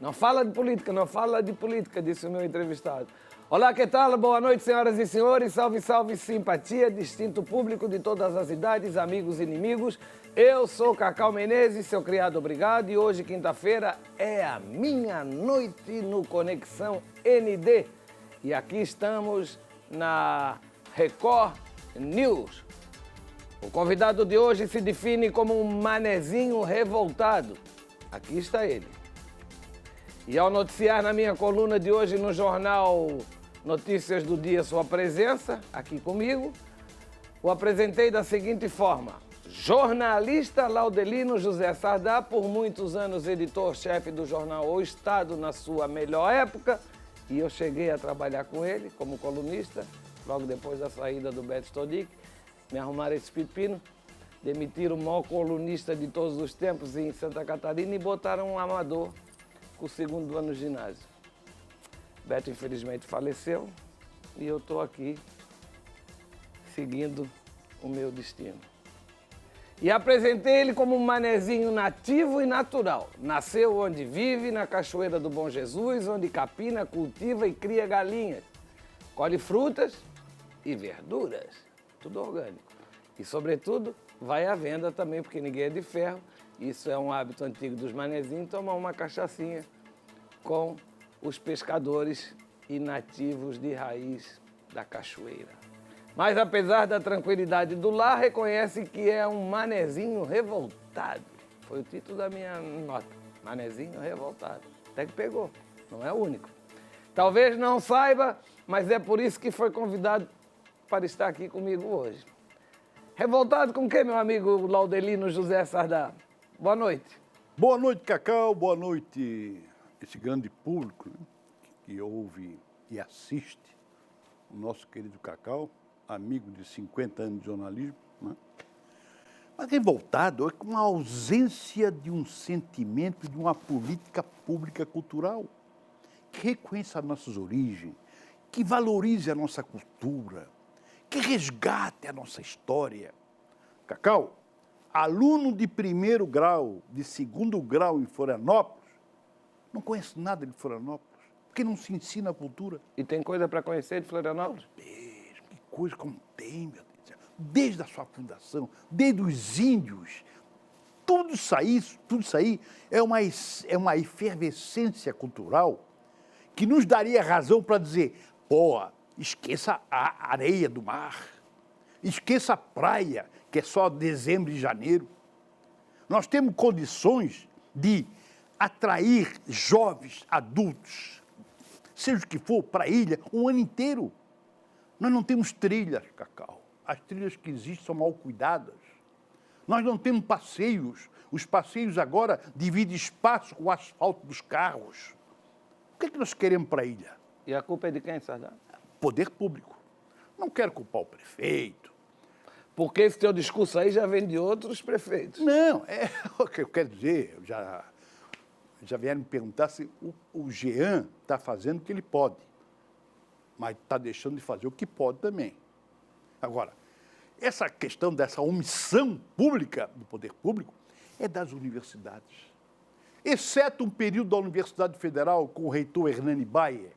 Não fala de política, não fala de política, disse o meu entrevistado. Olá, que tal? Boa noite, senhoras e senhores. Salve, salve, simpatia, distinto público de todas as idades, amigos e inimigos. Eu sou Cacau Menezes, seu criado obrigado, e hoje, quinta-feira, é a minha noite no Conexão ND. E aqui estamos na Record News. O convidado de hoje se define como um manezinho revoltado. Aqui está ele. E ao noticiar na minha coluna de hoje no jornal Notícias do Dia sua presença, aqui comigo, o apresentei da seguinte forma. Jornalista Laudelino José Sardá, por muitos anos editor-chefe do jornal O Estado na sua melhor época, e eu cheguei a trabalhar com ele como colunista, logo depois da saída do Beto Stodic, me arrumaram esse pepino, demitiram o maior colunista de todos os tempos em Santa Catarina e botaram um amador com o segundo ano no ginásio. Beto, infelizmente, faleceu e eu estou aqui seguindo o meu destino. E apresentei ele como um manezinho nativo e natural. Nasceu onde vive, na Cachoeira do Bom Jesus, onde capina, cultiva e cria galinhas. Colhe frutas e verduras, tudo orgânico. E, sobretudo, vai à venda também, porque ninguém é de ferro. Isso é um hábito antigo dos manezinhos, tomar uma cachaçinha com os pescadores e nativos de raiz da cachoeira. Mas, apesar da tranquilidade do lar, reconhece que é um manezinho revoltado. Foi o título da minha nota, manezinho revoltado. Até que pegou, não é o único. Talvez não saiba, mas é por isso que foi convidado para estar aqui comigo hoje. Revoltado com o que, meu amigo Laudelino José Sardá? Boa noite. Boa noite, Cacau. Boa noite, esse grande público, né, que ouve e assiste o nosso querido Cacau, amigo de 50 anos de jornalismo, né? Mas revoltado é com a ausência de um sentimento, de uma política pública cultural que reconheça as nossas origens, que valorize a nossa cultura, que resgate a nossa história. Cacau, aluno de primeiro grau, de segundo grau em Florianópolis, não conhece nada de Florianópolis, porque não se ensina a cultura. E tem coisa para conhecer de Florianópolis? Que coisa como tem, meu Deus. Desde a sua fundação, desde os índios, tudo isso aí é uma efervescência cultural que nos daria razão para dizer, pô, esqueça a areia do mar, esqueça a praia, que é só dezembro e janeiro. Nós temos condições de atrair jovens, adultos, seja o que for, para a ilha, um ano inteiro. Nós não temos trilhas, Cacau. As trilhas que existem são mal cuidadas. Nós não temos passeios. Os passeios agora dividem espaço com o asfalto dos carros. O que é que nós queremos para a ilha? E a culpa é de quem, Sardá? Poder público. Não quero culpar o prefeito. Porque esse teu discurso aí já vem de outros prefeitos. Não, é o que eu quero dizer. Já vieram me perguntar se o Jean está fazendo o que ele pode, mas está deixando de fazer o que pode também. Agora, essa questão dessa omissão pública, do poder público, é das universidades. Exceto um período da Universidade Federal com o reitor Hernani Bayer,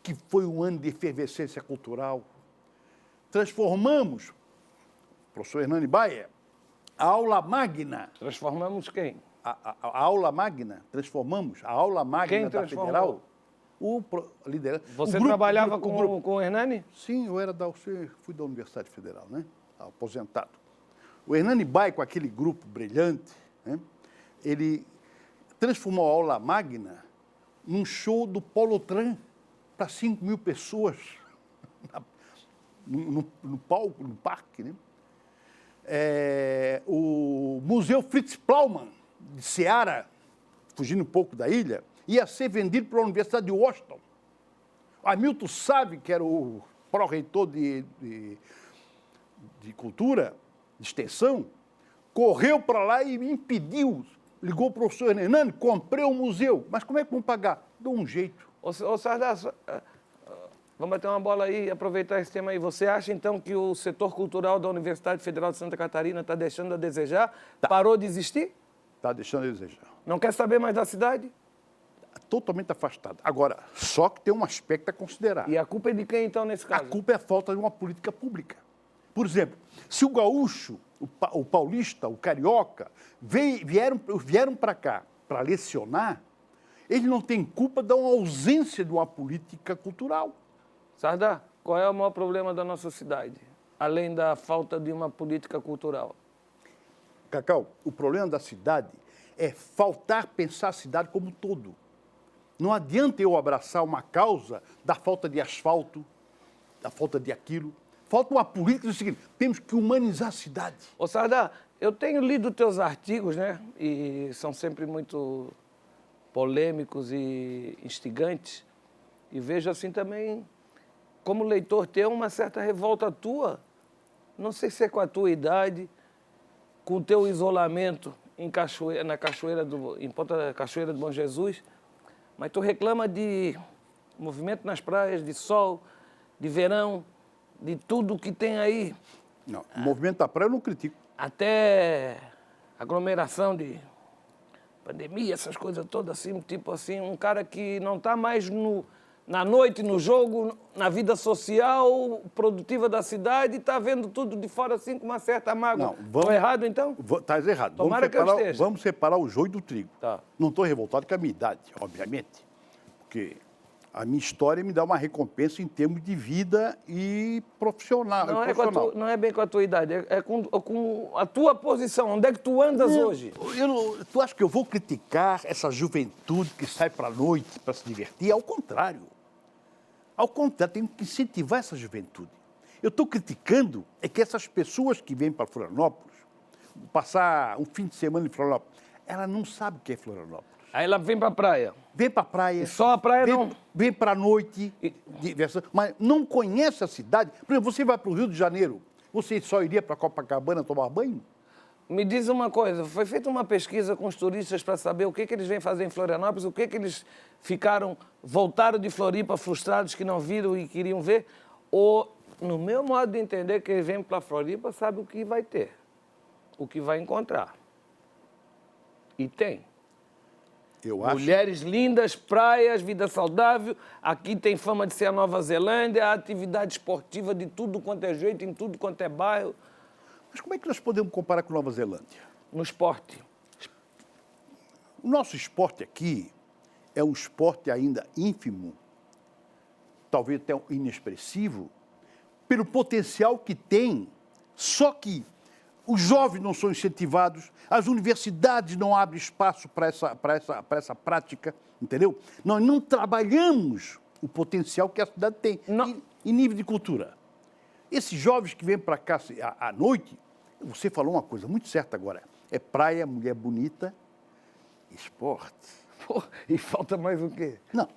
que foi um ano de efervescência cultural. Transformamos, professor Hernani Bayer, a aula magna. Transformamos quem? A aula magna, transformamos a aula magna Quem da Federal. Liderança. Você trabalhava com o Hernani? Sim, fui da Universidade Federal, né? Aposentado. O Hernani Bayer, com aquele grupo brilhante, né? Ele transformou a aula magna num show do Polotran para 5.000 pessoas no palco, no parque, né? O Museu Fritz Plaumann, de Ceará, fugindo um pouco da ilha, ia ser vendido para a Universidade de Washington. Hamilton Sabe, que era o pró-reitor de cultura, de extensão, correu para lá e me impediu. Ligou para o professor Hernani, comprei um museu. Mas como é que vão pagar? Dou um jeito. Ô Sardá, vamos bater uma bola aí e aproveitar esse tema aí. Você acha, então, que o setor cultural da Universidade Federal de Santa Catarina está deixando a desejar? Tá. Parou de existir? Está deixando a desejar. Não quer saber mais da cidade? totalmente afastada. Agora, só que tem um aspecto a considerar. E a culpa é de quem, então, nesse A caso? culpa é a falta de uma política pública. Por exemplo, se o gaúcho, o paulista, o carioca, vieram para cá para lecionar, eles não têm culpa da ausência de uma política cultural. Sardá, qual é o maior problema da nossa cidade? Além da falta de uma política cultural. Cacau, o problema da cidade é faltar pensar a cidade como um todo. Não adianta eu abraçar uma causa da falta de asfalto, da falta de aquilo. Falta uma política do seguinte, temos que humanizar a cidade. Ô, Sardá, eu tenho lido teus artigos, né? E são sempre muito polêmicos e instigantes. E vejo assim também, como leitor teu, uma certa revolta tua. Não sei se é com a tua idade, com o teu isolamento em Cachoeira do Bom Jesus, mas tu reclama de movimento nas praias, de sol, de verão, de tudo que tem aí. Não, o movimento da praia eu não critico. Até aglomeração de pandemia, essas coisas todas assim, tipo assim, um cara que não está mais na noite, no jogo, na vida social, produtiva da cidade, está vendo tudo de fora assim com uma certa mágoa. Estou errado, então? Estás errado. Tomara que eu esteja. Vamos separar o joio do trigo. Tá. Não estou revoltado com a minha idade, obviamente, porque a minha história me dá uma recompensa em termos de vida e profissional. Não é bem com a tua idade, é com a tua posição. Onde é que tu andas hoje? Tu acha que eu vou criticar essa juventude que sai para a noite para se divertir? Ao contrário. Ao contrário, tenho que incentivar essa juventude. Eu estou criticando é que essas pessoas que vêm para Florianópolis, passar um fim de semana em Florianópolis, ela não sabe o que é Florianópolis. Aí ela vem para a praia. Vem para a praia. E só a praia não? Vem para a noite, diversão, mas não conhece a cidade. Por exemplo, você vai para o Rio de Janeiro, você só iria para Copacabana tomar banho? Me diz uma coisa, foi feita uma pesquisa com os turistas para saber o que eles vêm fazer em Florianópolis, o que eles voltaram de Floripa frustrados que não viram e queriam ver? Ou, no meu modo de entender, quem vem para Floripa sabe o que vai ter, o que vai encontrar. E tem. Eu acho. Mulheres lindas, praias, vida saudável. Aqui tem fama de ser a Nova Zelândia, a atividade esportiva de tudo quanto é jeito, em tudo quanto é bairro. Mas como é que nós podemos comparar com Nova Zelândia? No esporte. O nosso esporte aqui é um esporte ainda ínfimo, talvez até inexpressivo, pelo potencial que tem, só que os jovens não são incentivados, as universidades não abrem espaço para essa prática, entendeu? Nós não trabalhamos o potencial que a cidade tem em nível de cultura. Esses jovens que vêm para cá à noite, você falou uma coisa muito certa agora, é praia, mulher bonita, esporte. Pô, e falta mais o quê? Não.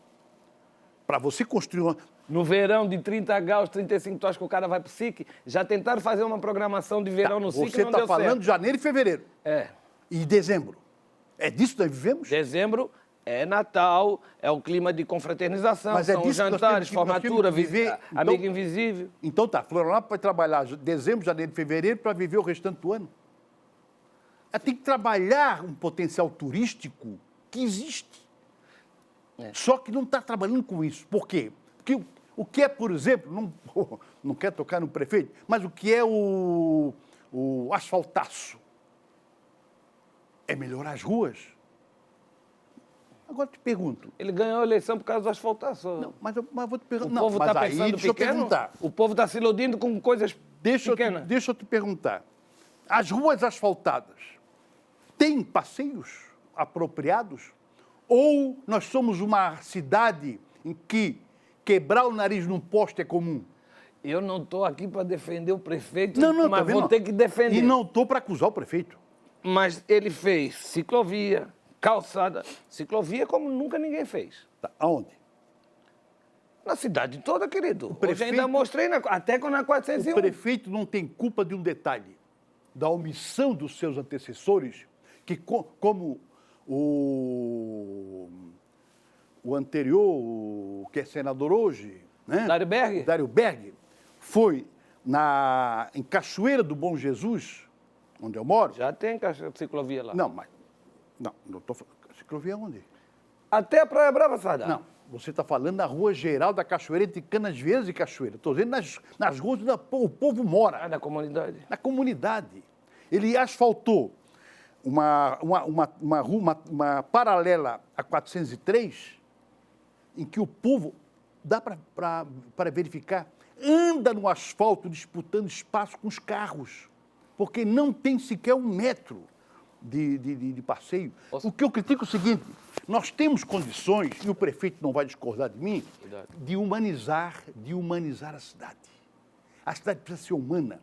Para você construir uma... No verão de 30 graus, 35, tu acha que o cara vai pro SIC? Já tentaram fazer uma programação de verão no SIC e não deu certo. Você está falando de janeiro e fevereiro. É. E dezembro. É disso que nós vivemos? Dezembro é Natal, é o clima de confraternização, mas são disso jantares, formatura, viver. amigo invisível. Então tá, Florianópolis vai trabalhar dezembro, janeiro e fevereiro para viver o restante do ano. Ela tem que trabalhar um potencial turístico que existe. É. Só que não está trabalhando com isso. Por quê? Porque o que é, por exemplo, não quero tocar no prefeito, mas o que é o asfaltaço? É melhorar as ruas. Agora eu te pergunto. Ele ganhou a eleição por causa do asfaltaço. Não, mas eu vou te perguntar. O povo está pensando pequeno? O povo está se iludindo com coisas pequenas. Deixa eu te perguntar. As ruas asfaltadas têm passeios apropriados? Ou nós somos uma cidade em que quebrar o nariz num poste é comum? Eu não estou aqui para defender o prefeito, não, mas vou ter que defender. E não estou para acusar o prefeito. Mas ele fez ciclovia, calçada, ciclovia como nunca ninguém fez. Tá. Aonde? Na cidade toda, querido. Hoje ainda mostrei, até na 401. O prefeito não tem culpa de um detalhe, da omissão dos seus antecessores, que como o anterior, que é senador hoje, né? Dário Berg, foi em Cachoeira do Bom Jesus, onde eu moro. Já tem ciclovia lá. Não estou falando. Ciclovia onde? Até a Praia Brava, Sardá? Não, você está falando na rua geral da Cachoeira, entre Canasvieiras e Cachoeira. Estou dizendo nas ruas onde o povo mora. Ah, da comunidade. Na comunidade. Ele asfaltou uma paralela a 403, em que o povo, dá para verificar, anda no asfalto disputando espaço com os carros, porque não tem sequer 1 metro de passeio. O que eu critico é o seguinte: nós temos condições, e o prefeito não vai discordar de mim, de humanizar a cidade. A cidade precisa ser humana.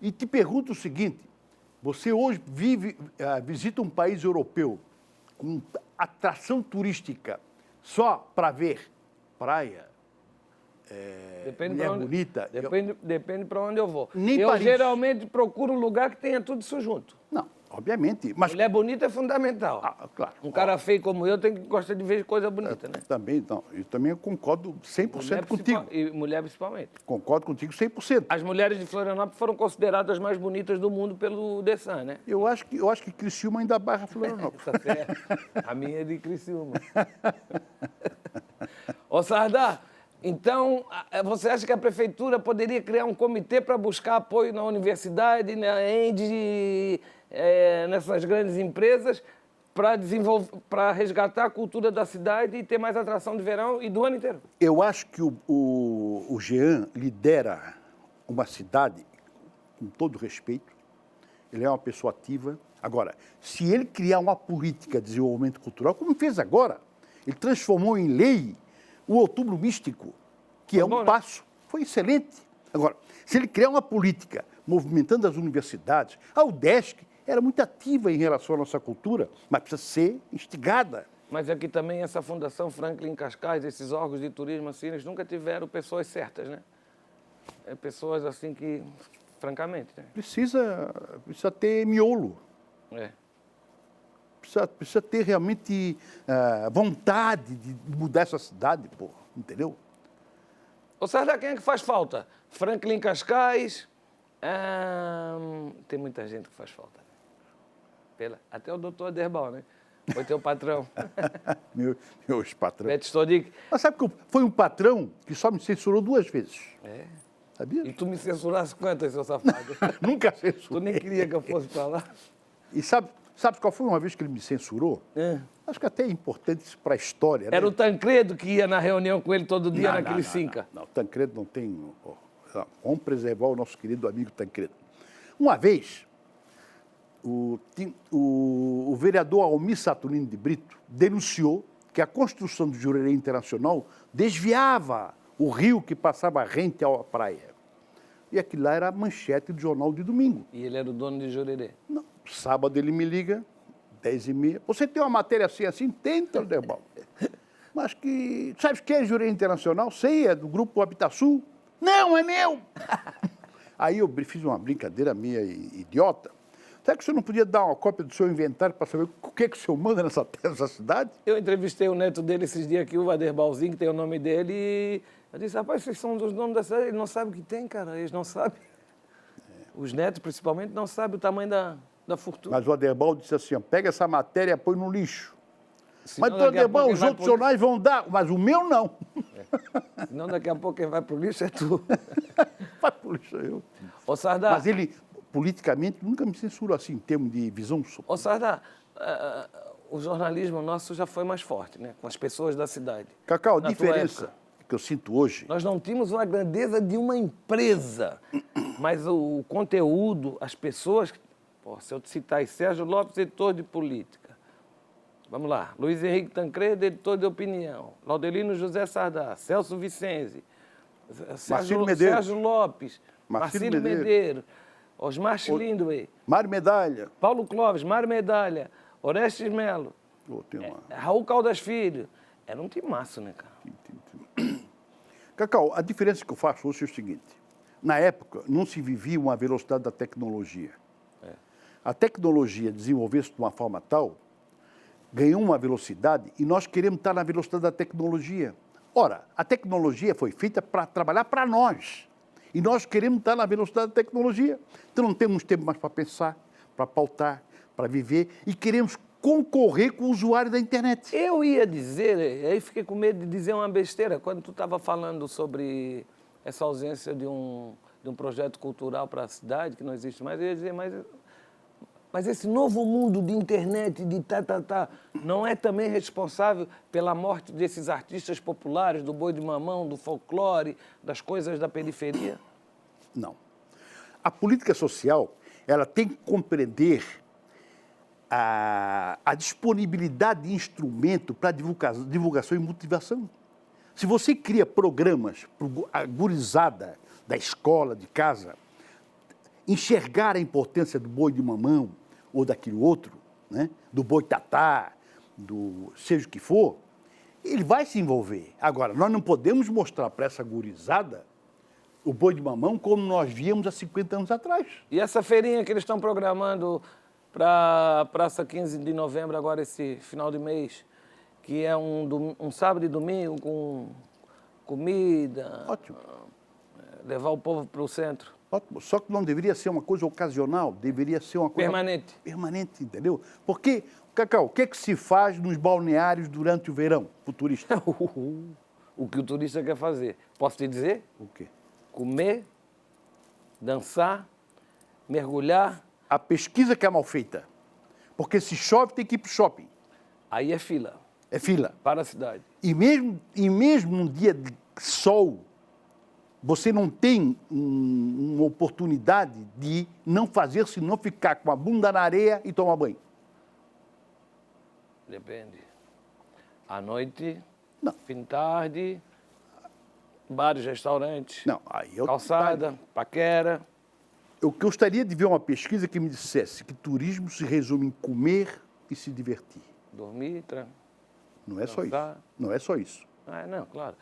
E te pergunto o seguinte: você hoje visita um país europeu com atração turística só para ver praia, mulher bonita. Depende para onde eu vou. Nem eu Paris. Geralmente procuro um lugar que tenha tudo isso junto. Não, obviamente. Mas, Mulher bonita é fundamental. claro. Um cara feio como eu tem que gostar de ver coisa bonita, né? Também, não. Eu também concordo 100% contigo. E mulher principalmente. Concordo contigo 100%. As mulheres de Florianópolis foram consideradas as mais bonitas do mundo pelo The Sun, né? Eu acho que Criciúma ainda barra Florianópolis. Tá certo. A minha é de Criciúma. Ô, Sardá, então, você acha que a prefeitura poderia criar um comitê para buscar apoio na universidade, na ENDE, nessas grandes empresas, para resgatar a cultura da cidade e ter mais atração de verão e do ano inteiro? Eu acho que o Jean lidera uma cidade, com todo respeito, ele é uma pessoa ativa. Agora, se ele criar uma política de desenvolvimento cultural, como fez agora, ele transformou em lei o Outubro Místico, que é um passo. Foi excelente. Agora, se ele criar uma política movimentando as universidades, a UDESC era muito ativa em relação à nossa cultura, mas precisa ser instigada. Mas aqui também essa Fundação Franklin Cascais, esses órgãos de turismo assim, eles nunca tiveram pessoas certas, né? Pessoas assim que, francamente, né? Precisa ter miolo. Precisa ter realmente vontade de mudar essa cidade, pô, entendeu? Ô, Sardá, quem é que faz falta? Franklin Cascais. Tem muita gente que faz falta. Até o doutor Aderbal, né? Foi teu patrão. Meus patrões. Beto Stodic. Mas sabe que foi um patrão que só me censurou 2 vezes. Sabia? E tu me censurasse quantas, seu safado? Nunca censurei. Tu nem queria que eu fosse para lá? E sabe qual foi uma vez que ele me censurou? Acho que até é importante isso para a história. Era né? o Tancredo que ia na reunião com ele todo dia naquele Cinca. Não, Tancredo não tem... Vamos preservar o nosso querido amigo Tancredo. Uma vez, o vereador Almir Saturnino de Brito denunciou que a construção do Jurerê Internacional desviava o rio que passava rente à praia. E aquilo lá era a manchete do jornal de domingo. E ele era o dono de Jurerê. Não. Sábado ele me liga, 10h30. Você tem uma matéria assim? Tem, Aderbal. Mas que... Sabe o que é Jurerê Internacional? Sei, é do Grupo Habitasul. Não, é meu! Aí eu fiz uma brincadeira meio idiota. Será que você não podia dar uma cópia do seu inventário para saber o que o senhor manda nessa cidade? Eu entrevistei o neto dele esses dias aqui, o Aderbalzinho, que tem o nome dele, e eu disse, rapaz, vocês são dos donos da cidade, ele não sabe o que tem, cara, eles não sabem. Os netos, principalmente, não sabem o tamanho da fortuna. Mas o Aderbal disse assim, ó, pega essa matéria e põe no lixo. Senão, mas, Aderbal, os outros jornais vão dar, mas o meu não. Senão, daqui a pouco, quem vai pro lixo é tu. Vai pro lixo eu. Ô, Sardá... Mas ele, politicamente, nunca me censurou assim, em termos de visão. Ô, Sardá, o jornalismo nosso já foi mais forte, né? Com as pessoas da cidade. Cacau, a diferença que eu sinto hoje... Nós não tínhamos uma grandeza de uma empresa, mas o conteúdo, as pessoas... Pô, se eu te citar aí, Sérgio Lopes, editor de política. Vamos lá. Luiz Henrique Tancredo, editor de opinião. Laudelino José Sardá, Celso Vicenzi, Sérgio Lopes, Marcílio Medeiros, Osmar Schindler, Mário Medalha. Paulo Clóvis, Mário Medalha, Orestes Melo, Raul Caldas Filho. Era um timaço, né, cara? Cacau, a diferença que eu faço hoje é o seguinte. Na época, não se vivia uma velocidade da tecnologia. A tecnologia desenvolveu-se de uma forma tal, ganhou uma velocidade e nós queremos estar na velocidade da tecnologia. Ora, a tecnologia foi feita para trabalhar para nós. E nós queremos estar na velocidade da tecnologia. Então não temos tempo mais para pensar, para pautar, para viver e queremos concorrer com o usuário da internet. Eu ia dizer, aí fiquei com medo de dizer uma besteira, quando tu estava falando sobre essa ausência de um projeto cultural para a cidade, que não existe mais, eu ia dizer, mas esse novo mundo de internet, de não é também responsável pela morte desses artistas populares, do boi de mamão, do folclore, das coisas da periferia? Não. A política social, ela tem que compreender a disponibilidade de instrumento para divulgação e motivação. Se você cria programas para a gurizada da escola, de casa, enxergar a importância do boi de mamão ou daquele outro, né? Do boi tatá, do seja o que for, ele vai se envolver. Agora, nós não podemos mostrar para essa gurizada o boi de mamão como nós víamos há 50 anos atrás. E essa feirinha que eles estão programando para a Praça 15 de Novembro, agora esse final de mês, que é um sábado e domingo com comida, Ótimo. Levar o povo para o centro. Ótimo. Só que não deveria ser uma coisa ocasional, deveria ser uma coisa... Permanente. Permanente, entendeu? Porque, Cacau, o que é que se faz nos balneários durante o verão, para o turista? O que o turista quer fazer. Posso te dizer? O quê? Comer, dançar, mergulhar. A pesquisa que é mal feita. Porque se chove, tem que ir para o shopping. Aí é fila. É fila. Para a cidade. E mesmo num dia de sol, você não tem uma oportunidade de não fazer, senão ficar com a bunda na areia e tomar banho. Depende. À noite, Não. fim de tarde, bares, restaurantes, Não, aí eu... calçada, paquera. Eu gostaria de ver uma pesquisa que me dissesse que turismo se resume em comer e se divertir. Dormir, Não é só isso. Dançar. Não é só isso. Não, claro.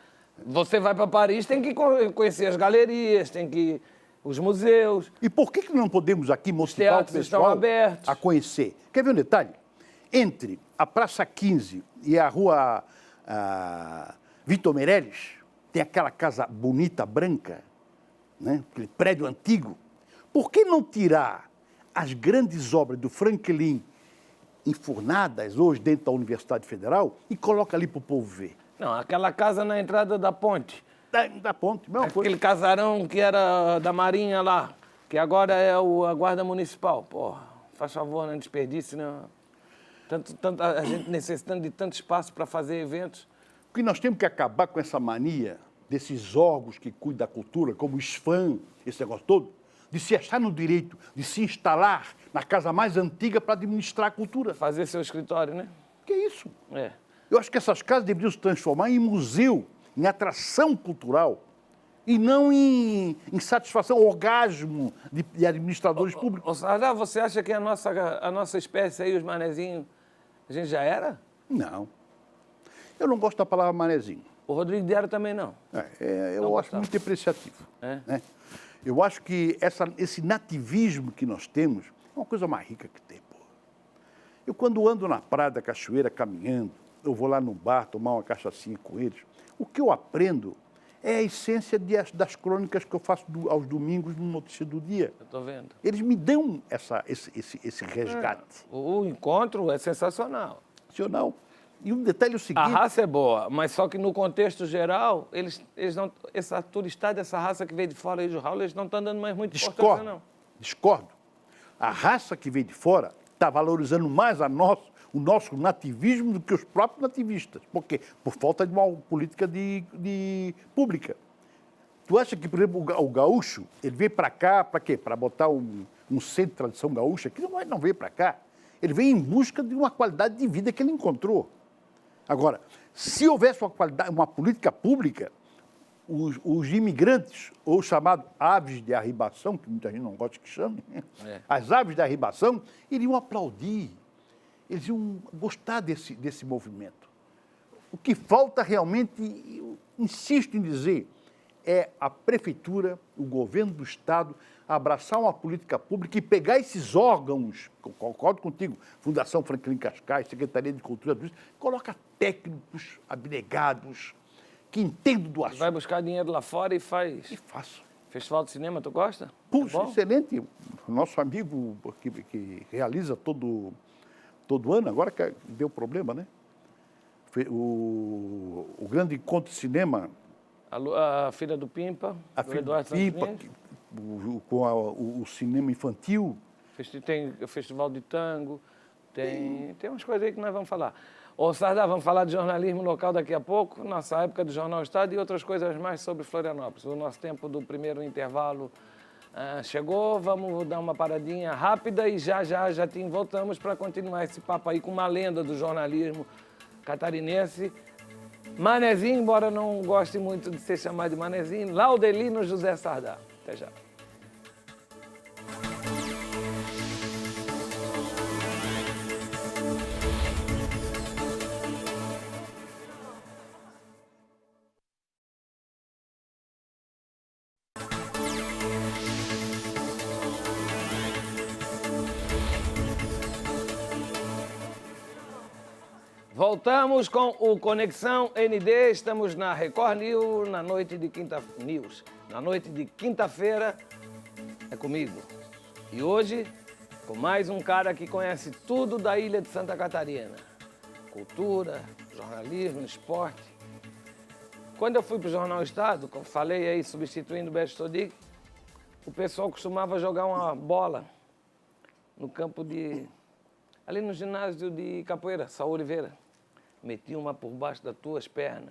Você vai para Paris, tem que conhecer as galerias, tem que os museus. E por que não podemos aqui motivar o teatros estão pessoal abertos. a conhecer? Quer ver um detalhe? Entre a Praça 15 e a Rua Vitor Meirelles, tem aquela casa bonita, branca, né? Aquele prédio antigo. Por que não tirar as grandes obras do Franklin enfurnadas hoje dentro da Universidade Federal e coloca ali para o povo ver? Não, aquela casa na entrada da ponte. Da ponte, mesma coisa. Aquele casarão que era da Marinha lá, que agora é a Guarda Municipal. Porra, faz favor, não desperdice, né? A gente necessitando de tanto espaço para fazer eventos. Porque nós temos que acabar com essa mania desses órgãos que cuidam da cultura, como o SFAM, esse negócio todo, de se achar no direito de se instalar na casa mais antiga para administrar a cultura. Fazer seu escritório, né? Que isso? É. Eu acho que essas casas deveriam se transformar em museu, em atração cultural, e não em satisfação, orgasmo de administradores públicos. Sarda, você acha que a nossa espécie aí, os manezinhos, a gente já era? Não. Eu não gosto da palavra manezinho. O Rodrigo Diário também não. Eu Não acho gostava. muito depreciativo. É? Né? Eu acho que esse nativismo que nós temos é uma coisa mais rica que tem, pô. Eu, quando ando na praia da Cachoeira caminhando, eu vou lá no bar tomar uma cachaçinha com eles, o que eu aprendo é a essência das crônicas que eu faço aos domingos no Notícia do Dia. Eu tô vendo. Eles me dão esse resgate. O encontro é sensacional. Nacional. E um detalhe é o seguinte... A raça é boa, mas só que no contexto geral, eles não, essa turistada, essa raça que veio de fora aí do Raul, eles não estão dando mais muita importância, não. Discordo. A raça que veio de fora está valorizando mais o nosso nativismo do que os próprios nativistas. Por quê? Por falta de uma política pública. Tu acha que, por exemplo, o gaúcho, ele veio para cá para quê? Para botar um centro de tradição gaúcha? Que não veio para cá. Ele veio em busca de uma qualidade de vida que ele encontrou. Agora, se houvesse uma política pública, os imigrantes, ou chamados aves de arribação, que muita gente não gosta que chame, as aves de arribação, iriam aplaudir, eles iam gostar desse movimento. O que falta realmente, eu insisto em dizer, é a prefeitura, o governo do Estado, abraçar uma política pública e pegar esses órgãos, concordo contigo, Fundação Franklin Cascais, Secretaria de Cultura, coloca técnicos abnegados, que entendem do assunto. Vai buscar dinheiro lá fora e faz. E faço. Festival de cinema, tu gosta? Puxa, É bom? excelente. O nosso amigo que realiza todo todo ano, agora que deu problema, né? O grande encontro de cinema, A Filha do Pimpa, a do Filha do Eduardo Santos Pimpa, Mendes. com o cinema infantil. Tem o Festival de Tango, tem umas coisas aí que nós vamos falar. Ô, Sardá, vamos falar de jornalismo local daqui a pouco, nossa época do Jornal Estado e outras coisas mais sobre Florianópolis. O nosso tempo do primeiro intervalo chegou, vamos dar uma paradinha rápida e já voltamos para continuar esse papo aí com uma lenda do jornalismo catarinense. Manezinho, embora não goste muito de ser chamado de Manezinho, Laudelino José Sardá. Até já. Voltamos com o Conexão ND, estamos na Record News, na noite de quinta-feira, é comigo. E hoje, com mais um cara que conhece tudo da ilha de Santa Catarina. Cultura, jornalismo, esporte. Quando eu fui para o Jornal Estado, como falei aí, substituindo o Beto Todic, o pessoal costumava jogar uma bola no campo ali no ginásio de capoeira, Saúl Oliveira. Metia uma por baixo das tuas pernas.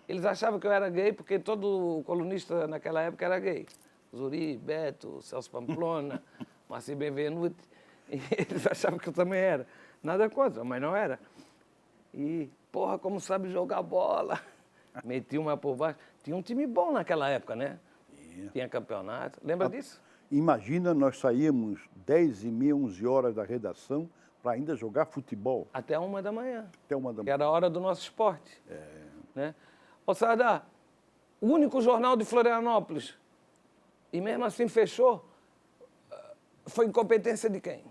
Eles achavam que eu era gay porque todo colunista naquela época era gay. Zuri, Beto, Celso Pamplona, Marci Benvenuti. E eles achavam que eu também era. Nada contra, mas não era. E, porra, como sabe jogar bola. Metia uma por baixo. Tinha um time bom naquela época, né? Tinha campeonato. Lembra disso? Imagina, nós saímos 10h30, 11 horas da redação para ainda jogar futebol. Até 1 da manhã. Até 1 da manhã. Que era a hora do nosso esporte. Né? Ô, Sardá, o único jornal de Florianópolis, e mesmo assim fechou, foi incompetência de quem?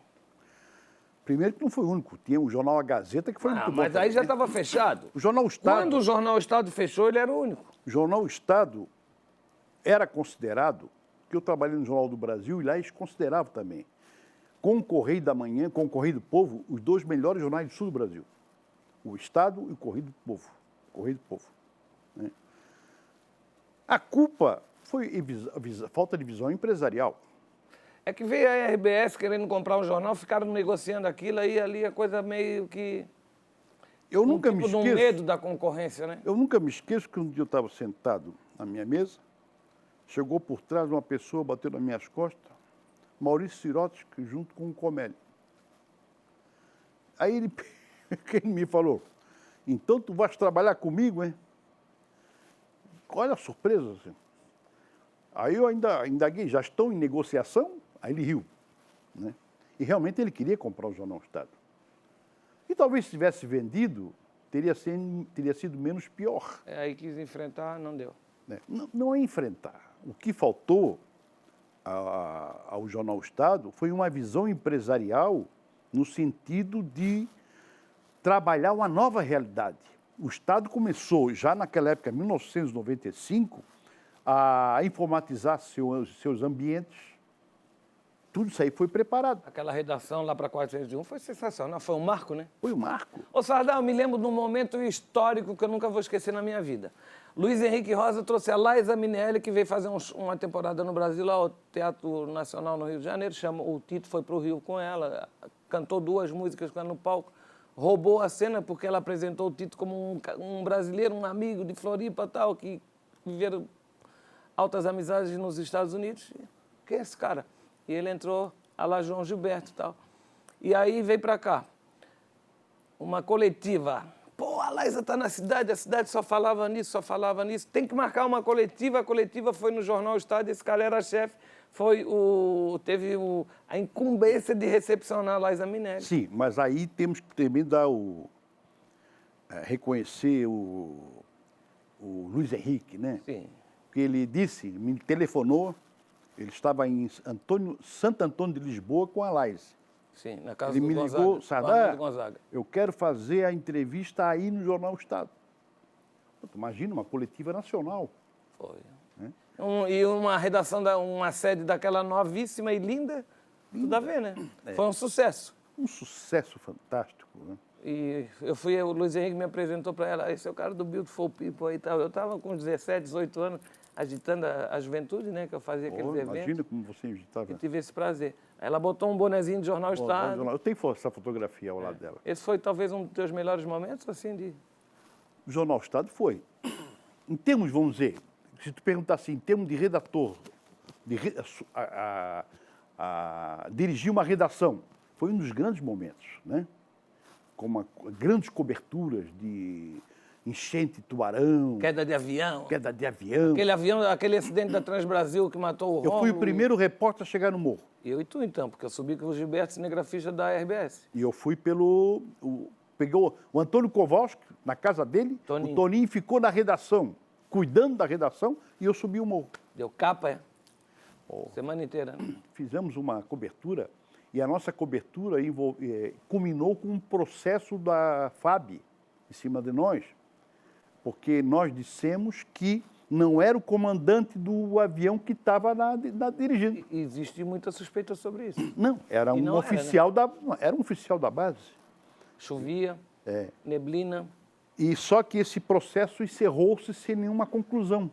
Primeiro que não foi o único. Tinha o jornal A Gazeta, que foi muito bom. Mas aí já estava fechado. O Jornal Estado... Quando o Jornal Estado fechou, ele era o único. O Jornal Estado era considerado, que eu trabalhei no Jornal do Brasil, e lá eles consideravam também, com o Correio da Manhã, com o Correio do Povo, os dois melhores jornais do sul do Brasil. O Estado e o Correio do Povo. Correio do Povo. Né? A culpa foi a falta de visão empresarial. É que veio a RBS querendo comprar um jornal, ficaram negociando aquilo, aí ali a coisa meio que... Eu nunca me de um esqueço... medo da concorrência, né? Eu nunca me esqueço que um dia eu estava sentado na minha mesa, chegou por trás uma pessoa, bateu nas minhas costas, Maurício Sirotsky, junto com o Comelli. Aí ele me falou, então tu vais trabalhar comigo, hein? Olha a surpresa, assim. Aí eu ainda indaguei, já estão em negociação? Aí ele riu. Né? E realmente ele queria comprar o Jornal Estado. E talvez se tivesse vendido, teria sido menos pior. Aí quis enfrentar, não deu. Né? Não é enfrentar. O que faltou ao Jornal Estado foi uma visão empresarial no sentido de trabalhar uma nova realidade. O Estado começou, já naquela época, em 1995, a informatizar seus ambientes. Tudo isso aí foi preparado. Aquela redação lá para 401 foi sensacional, foi um marco, né? Foi um marco. Ô, Sardá, eu me lembro de um momento histórico que eu nunca vou esquecer na minha vida. Luiz Henrique Rosa trouxe a Laísa Minelli, que veio fazer uma temporada no Brasil, lá ao Teatro Nacional no Rio de Janeiro. O Tito foi para o Rio com ela, cantou 2 músicas com ela no palco, roubou a cena porque ela apresentou o Tito como um brasileiro, um amigo de Floripa e tal, que viveram altas amizades nos Estados Unidos. Quem é esse cara? E ele entrou a lá João Gilberto e tal. E aí veio para cá uma coletiva. Pô, a Laísa está na cidade, a cidade só falava nisso, só falava nisso. Tem que marcar uma coletiva. A coletiva foi no Jornal Estado, esse cara era chefe, teve a incumbência de recepcionar a Laísa Minelli. Sim, mas aí temos que também reconhecer o Luiz Henrique, né? Sim. Porque ele disse, me telefonou, ele estava em Santo Antônio de Lisboa com a Laísa. Sim, na casa ele do me Gonzaga, ligou, Sardá, Gonzaga. eu quero fazer a entrevista aí no Jornal Estado. Imagina, uma coletiva nacional. Foi. Né? E uma redação, uma sede daquela novíssima e linda, tudo a ver, né? Foi um sucesso. Um sucesso fantástico, né? E o Luiz Henrique me apresentou para ela, esse é o cara do Beautiful People e tal. Eu estava com 17, 18 anos, agitando a juventude, né, que eu fazia aqueles eventos. Imagina como você agitava. E tive esse prazer. Aí ela botou um bonezinho de Jornal Estado. Eu tenho essa fotografia ao lado dela. Esse foi talvez um dos teus melhores momentos, assim, de... O Jornal Estado foi. Em termos, vamos dizer, se tu perguntar assim, em termos de redator, dirigir uma redação, foi um dos grandes momentos, né? Com grandes coberturas de enchente, tubarão, Queda de avião. queda de avião. Aquele acidente da Transbrasil que matou o Eu fui o Rômulo. primeiro repórter a chegar no morro. Eu e tu, então, porque eu subi com o Gilberto, cinegrafista da RBS. E eu fui pegou o Antônio Kowalski, na casa dele, Toninho. o Toninho ficou na redação, cuidando da redação, e eu subi o morro. Deu capa, é? Semana inteira, né? Fizemos uma cobertura, e a nossa cobertura culminou com um processo da FAB em cima de nós, porque nós dissemos que não era o comandante do avião que estava dirigindo. E existe muita suspeita sobre isso. Não, era um oficial era um oficial da base. Chovia, neblina. E só que esse processo encerrou-se sem nenhuma conclusão.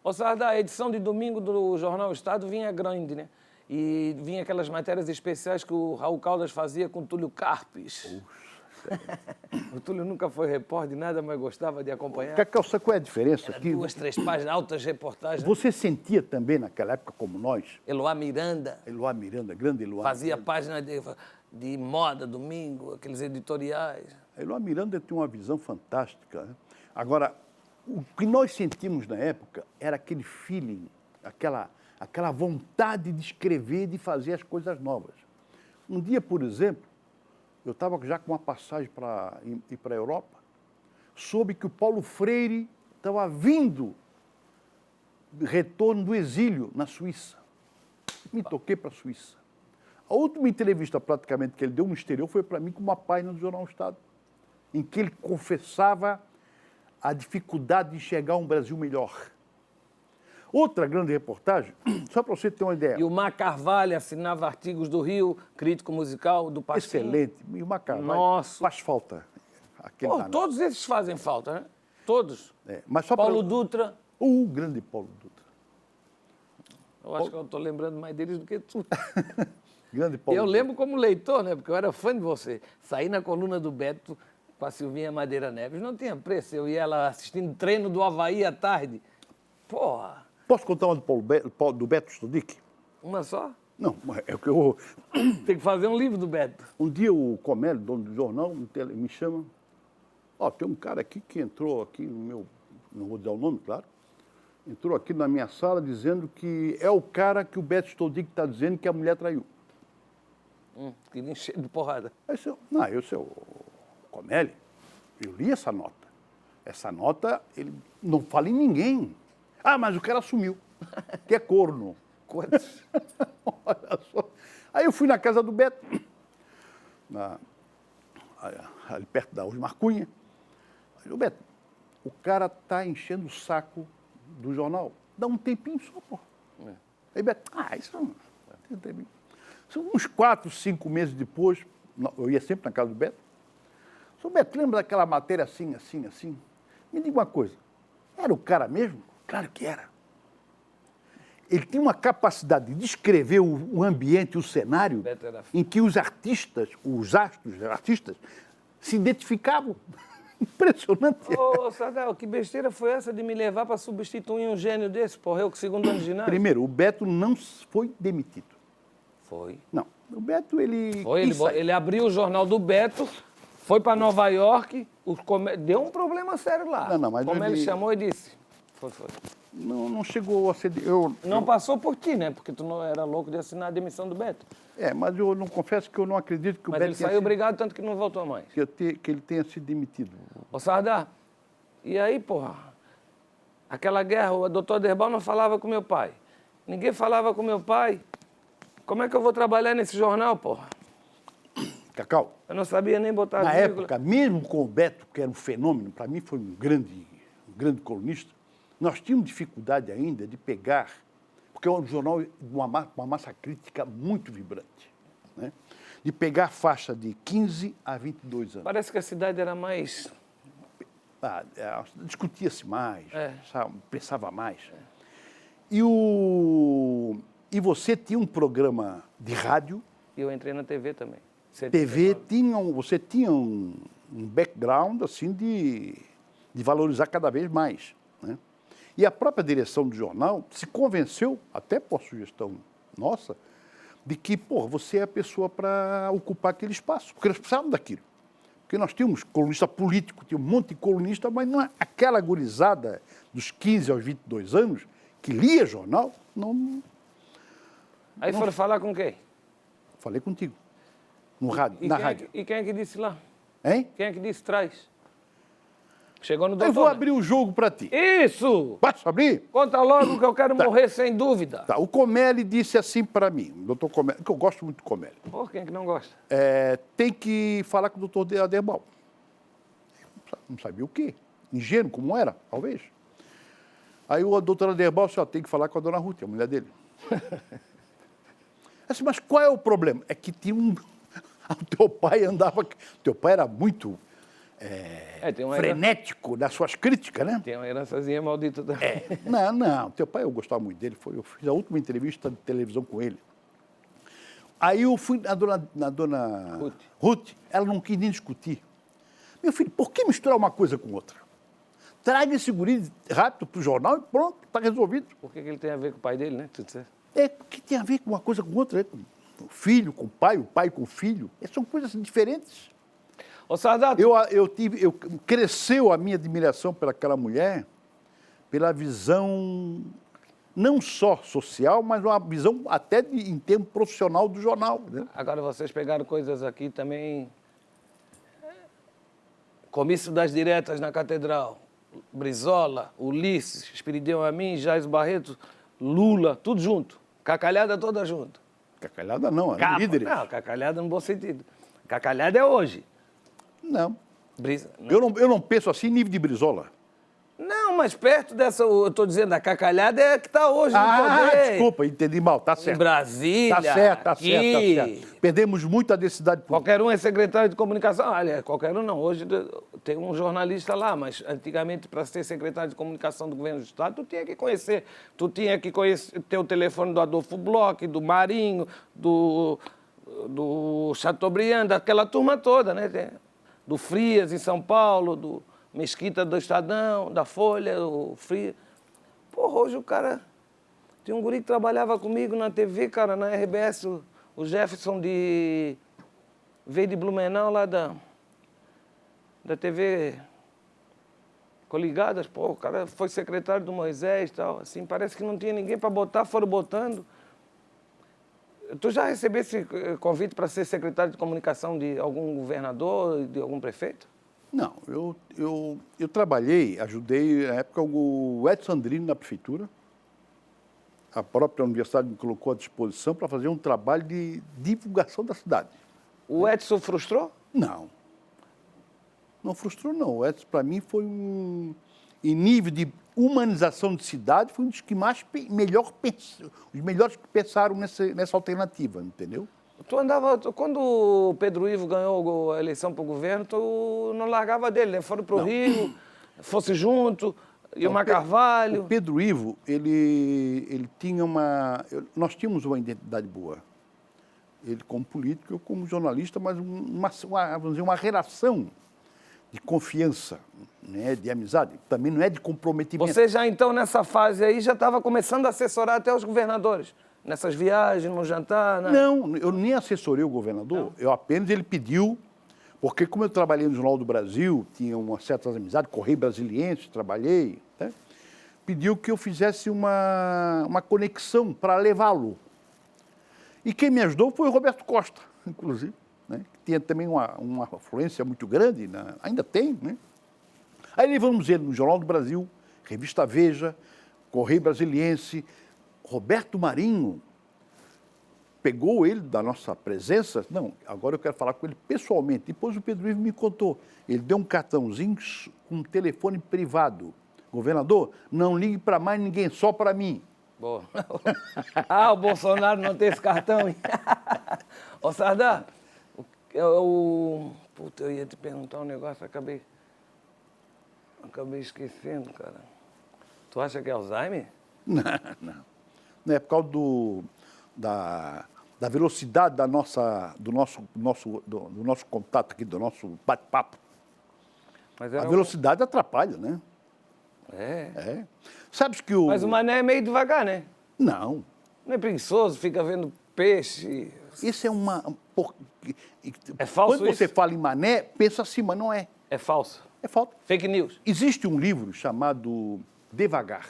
Ô, Sardá, a edição de domingo do Jornal Estado vinha grande, né? E vinha aquelas matérias especiais que o Raul Caldas fazia com o Túlio Carpes. O Túlio nunca foi repórter de nada, mas gostava de acompanhar. Cacau, sabe qual é a diferença Era aqui? 2, 3 páginas, altas reportagens. Você sentia também, naquela época, como nós, Eloá Miranda Eloá Miranda, grande Eloá. fazia página de moda, domingo, aqueles editoriais. A Eloá Miranda tem uma visão fantástica, né? Agora, o que nós sentimos na época era aquele feeling, aquela vontade de escrever, de fazer as coisas novas. Um dia, por exemplo, eu estava já com uma passagem para ir para a Europa, soube que o Paulo Freire estava vindo de retorno do exílio na Suíça. Me toquei para a Suíça. A última entrevista, praticamente, que ele deu no exterior foi para mim com uma página do Jornal Estado, em que ele confessava a dificuldade de enxergar um Brasil melhor. Outra grande reportagem, só para você ter uma ideia. E o Mar Carvalho assinava artigos do Rio, crítico musical, do Pasquim. Excelente. E o Macarrão Nossa. faz falta. Pô, todos esses fazem falta, né? Todos. Mas só Paulo Dutra. O grande Paulo Dutra. Eu acho que eu estou lembrando mais deles do que tu. Grande Paulo Eu Dutra. lembro como leitor, né? Porque eu era fã de você. Saí na coluna do Beto com a Silvinha Madeira Neves. Não tinha preço. Eu ia lá assistindo treino do Avaí à tarde. Porra. Posso contar uma do Beto Studic? Uma só? Não, é o que eu... Tem que fazer um livro do Beto. Um dia o Comélio, dono do jornal, me chama. Ó, tem um cara aqui que entrou aqui no meu... Não vou dizer o nome, claro. Entrou aqui na minha sala dizendo que é o cara que o Beto Studic está dizendo que a mulher traiu. Queria encher de porrada. Aí eu sei, o Comélio, eu li essa nota. Essa nota, ele não fala em ninguém. Ah, mas o cara sumiu, que é corno. Quantos? Olha só. Aí eu fui na casa do Beto, ali perto da Osmar Cunha. Aí eu, Beto, o cara tá enchendo o saco do jornal. Dá um tempinho só, pô. Aí Beto, isso não tem tempinho. São uns 4, 5 meses depois, eu ia sempre na casa do Beto. Sou Beto, lembra daquela matéria assim, assim, assim? Me diga uma coisa, era o cara mesmo? Claro que era. Ele tinha uma capacidade de descrever o ambiente, o cenário, em que os artistas, os artistas, se identificavam. Impressionante. Ô, Sadal, que besteira foi essa de me levar para substituir um gênio desse, porra? Eu com segundo ano de ginásio? Primeiro, o Beto não foi demitido. Foi. Não. O Beto, ele... Foi, ele abriu o jornal do Beto, foi para Nova York, deu um problema sério lá. Não, mas como ele chamou e disse. Foi. Não chegou a ser... Não passou por ti, né? Porque tu não era louco de assinar a demissão do Beto. Mas eu não confesso que eu não acredito que o Mas Beto ele saiu obrigado, tanto que não voltou mais. que ele tenha sido demitido. Ô, Sardá, e aí, porra? Aquela guerra, o doutor Derbal não falava com meu pai. Ninguém falava com meu pai. Como é que eu vou trabalhar nesse jornal, porra? Cacau, Eu não sabia nem botar na vírgula. época, mesmo com o Beto, que era um fenômeno, para mim foi um grande colunista, nós tínhamos dificuldade ainda de pegar, porque é um jornal de uma massa crítica muito vibrante. né? De pegar a faixa de 15 a 22 anos. Parece que a cidade era mais... Discutia-se mais, sabe? Pensava mais. E você tinha um programa de rádio. E eu entrei na TV também. TV você tinha um background assim de valorizar cada vez mais, né? E a própria direção do jornal se convenceu, até por sugestão nossa, de que, você é a pessoa para ocupar aquele espaço, porque nós precisávamos daquilo. Porque nós tínhamos colunista político, tinha um monte de colunista, mas não é aquela gurizada dos 15 aos 22 anos que lia jornal, não... Aí foram falar com quem? Falei contigo, no rádio, na rádio. E quem é que disse lá? Hein? Quem é que disse traz? Chegou no doutor. Eu vou abrir o jogo para ti. Isso! Posso abrir? Conta logo que eu quero morrer sem dúvida. Tá, o Comelli disse assim para mim, o doutor Comelli, que eu gosto muito do Comelli. Pô, quem é que não gosta? Tem que falar com o doutor Aderbal. Não sabia o quê? Ingênuo como era, talvez. Aí o doutor Aderbal disse, tem que falar com a dona Ruth, a mulher dele. Assim, mas qual é o problema? É que tinha um... O teu pai andava... Teu pai era muito frenético nas suas críticas, né? Tem uma herançazinha maldita também. Não. Teu pai, eu gostava muito dele. Eu fiz a última entrevista de televisão com ele. Aí eu fui na dona Ruth. Ela não quis nem discutir. Meu filho, por que misturar uma coisa com outra? Traga esse guri rápido para o jornal e pronto, está resolvido. Por que ele tem a ver com o pai dele, né? Tudo certo. O que tem a ver com uma coisa com outra? Com o filho, com o pai com o filho. São coisas diferentes. Ô, Sardato... Cresceu a minha admiração pelaquela mulher, pela visão não só social, mas uma visão até em termos profissional do jornal. Né? Agora vocês pegaram coisas aqui também... Comício das diretas na Catedral. Brizola, Ulisses, Espiridão Amin, Jair Barreto, Lula, tudo junto. Cacalhada toda junto. Cacalhada não, líderes. Não, cacalhada no bom sentido. Cacalhada é hoje. Não. Não. Eu não penso assim em nível de Brizola. Não, mas perto dessa, eu estou dizendo, a cacalhada é a que está hoje no poder. Desculpa, entendi mal, tá certo. Em Brasília, tá certo. Perdemos muito a densidade pública. Qualquer um é secretário de comunicação. Aliás, qualquer um não. Hoje tem um jornalista lá, mas antigamente, para ser secretário de comunicação do governo do Estado, tu tinha que conhecer ter o telefone do Adolfo Bloch, do Marinho, do Chateaubriand, daquela turma toda, né? Do Frias, em São Paulo, do Mesquita do Estadão, da Folha, o Frias. Porra, hoje o cara... Tinha um guri que trabalhava comigo na TV, cara, na RBS, o Jefferson veio de Blumenau, lá da TV Coligadas. Pô, o cara foi secretário do Moisés e tal. Assim, parece que não tinha ninguém para botar, foram botando. Tu já recebesse convite para ser secretário de comunicação de algum governador, de algum prefeito? Não, eu trabalhei, ajudei, na época, o Edson Andrini na prefeitura. A própria universidade me colocou à disposição para fazer um trabalho de divulgação da cidade. O Edson frustrou? Não. Não frustrou, não. O Edson, para mim, foi em nível de humanização de cidade, foi um dos que os melhores que pensaram nessa alternativa, entendeu? Tu andava, quando o Pedro Ivo ganhou a eleição para o governo, tu não largava dele, né? Foram para o Rio, fosse junto, e o Carvalho. O Pedro Ivo, ele tinha nós tínhamos uma identidade boa. Ele como político, eu como jornalista, mas vamos dizer, uma relação de confiança, né, de amizade, também não é de comprometimento. Você já então, nessa fase aí, já estava começando a assessorar até os governadores? Nessas viagens, no jantar? Né? Não, eu nem assessorei o governador, ele pediu, porque como eu trabalhei no Jornal do Brasil, tinha uma certa amizade, Correio Brasiliense, trabalhei, né, pediu que eu fizesse uma conexão para levá-lo. E quem me ajudou foi o Roberto Costa, inclusive. Né, que tinha também uma afluência muito grande, né, ainda tem, né? Aí levamos ele no Jornal do Brasil, Revista Veja, Correio Brasiliense. Roberto Marinho pegou ele da nossa presença, não, agora eu quero falar com ele pessoalmente. Depois o Pedro Ivo me contou, ele deu um cartãozinho com um telefone privado. Governador, não ligue para mais ninguém, só para mim. Boa. O Bolsonaro não tem esse cartão, hein? Ô, Sardar, puta, eu ia te perguntar um negócio, acabei esquecendo, cara. Tu acha que é Alzheimer? Não, não. Não é por causa da velocidade do nosso contato aqui, do nosso bate-papo. Mas A era velocidade atrapalha, né? É. É. Sabes que o... Mas o Mané é meio devagar, né? Não. Não é preguiçoso, fica vendo peixe. Isso é uma... É falso Quando você isso? fala em Mané, pensa assim, mas não é. É falso. É falta. Fake news. Existe um livro chamado Devagar.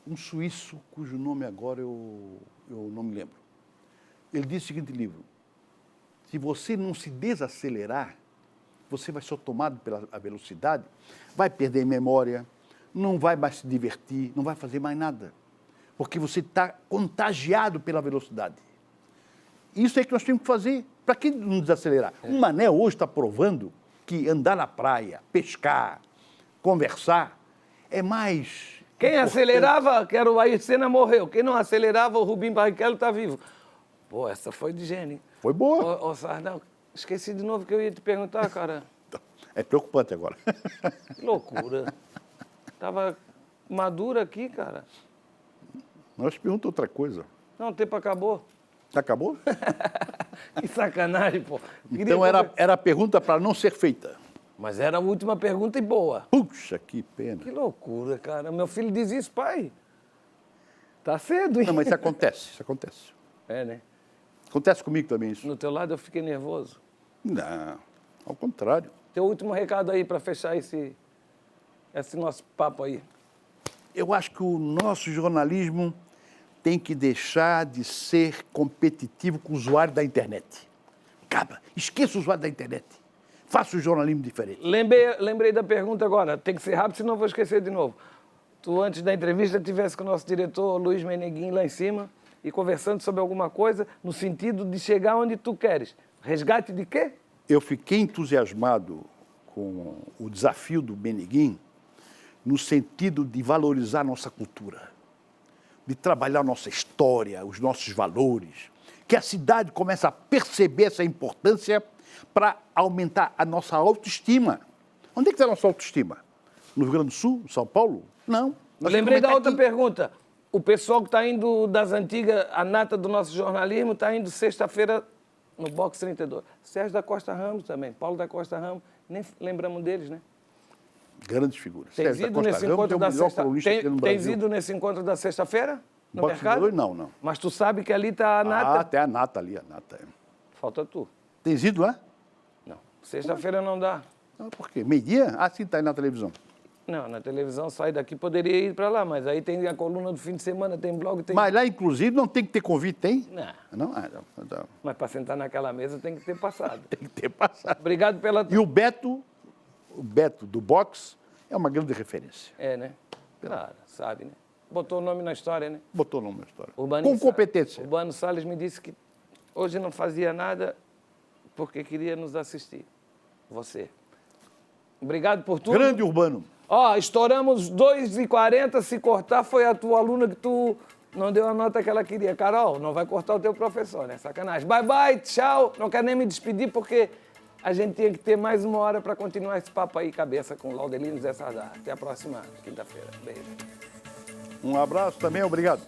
Um suíço cujo nome agora eu não me lembro. Ele diz o seguinte livro: se você não se desacelerar, você vai ser tomado pela velocidade, vai perder memória, não vai mais se divertir, não vai fazer mais nada. Porque você está contagiado pela velocidade. Isso é que nós temos que fazer. Para que não desacelerar? Um Mané hoje está provando que andar na praia, pescar, conversar, é mais... Quem importante. acelerava, que era o Ayrton Senna, morreu. Quem não acelerava, o Rubinho Barrichello está vivo. Pô, essa foi de gênio, hein? Foi boa. Ô, Sardão, esqueci de novo que eu ia te perguntar, cara. É preocupante agora. Que loucura. Tava madura aqui, cara. Nós perguntamos outra coisa. Não, o tempo acabou. Acabou? Que sacanagem, pô. Então era a pergunta para não ser feita. Mas era a última pergunta e boa. Puxa, que pena. Que loucura, cara. Meu filho diz isso, pai. Tá cedo, hein? Não, mas isso acontece, isso acontece. É, né? Acontece comigo também isso. No teu lado eu fiquei nervoso. Não, ao contrário. Teu último recado aí para fechar esse nosso papo aí. Eu acho que o nosso jornalismo tem que deixar de ser competitivo com o usuário da internet. Acaba, esqueça o usuário da internet. Faça um jornalismo diferente. Lembrei da pergunta agora. Tem que ser rápido, senão eu vou esquecer de novo. Tu, antes da entrevista, tivesse com o nosso diretor Luiz Meneguinho lá em cima e conversando sobre alguma coisa no sentido de chegar onde tu queres. Resgate de quê? Eu fiquei entusiasmado com o desafio do Meneguinho no sentido de valorizar nossa cultura, de trabalhar nossa história, os nossos valores, que a cidade comece a perceber essa importância para aumentar a nossa autoestima. Onde é que está a nossa autoestima? No Rio Grande do Sul? Em São Paulo? Não. Lembrei da outra pergunta. O pessoal que está indo das antigas, a nata do nosso jornalismo, está indo sexta-feira no Box 32. Sérgio da Costa Ramos também, Paulo da Costa Ramos, nem lembramos deles, né? Grandes figuras. Tens Sérgio ido da Costa nesse Ramos encontro é o da melhor sexta... colunista que tem no Tens Brasil. ido nesse encontro da sexta-feira no Box mercado? 32, não, não. Mas tu sabe que ali está a nata. Ah, até a nata ali, a nata. Falta tu. Tens ido lá? Não. Sexta-feira não dá. Ah, por quê? Meio-dia? Ah, sim, está aí na televisão. Não, na televisão sai daqui, poderia ir para lá, mas aí tem a coluna do fim de semana, tem blog, tem... Mas lá, inclusive, não tem que ter convite, tem? Não, Não? Ah, não. mas para sentar naquela mesa tem que ter passado. Tem que ter passado. Obrigado pela... E o Beto do boxe, é uma grande referência. É, né? Claro, sabe, né? Botou o nome na história, né? Botou o nome na história. Urbano Com competência. O Urbano Salles me disse que hoje não fazia nada porque queria nos assistir. Você. Obrigado por tudo. Grande Urbano. Ó, estouramos 2h40, se cortar foi a tua aluna que tu não deu a nota que ela queria. Carol, não vai cortar o teu professor, né? Sacanagem. Bye, bye, tchau. Não quero nem me despedir porque a gente tinha que ter mais uma hora para continuar esse papo aí, cabeça, com Laudelino Zé Sardar. Até a próxima quinta-feira. Beijo. Um abraço também, obrigado.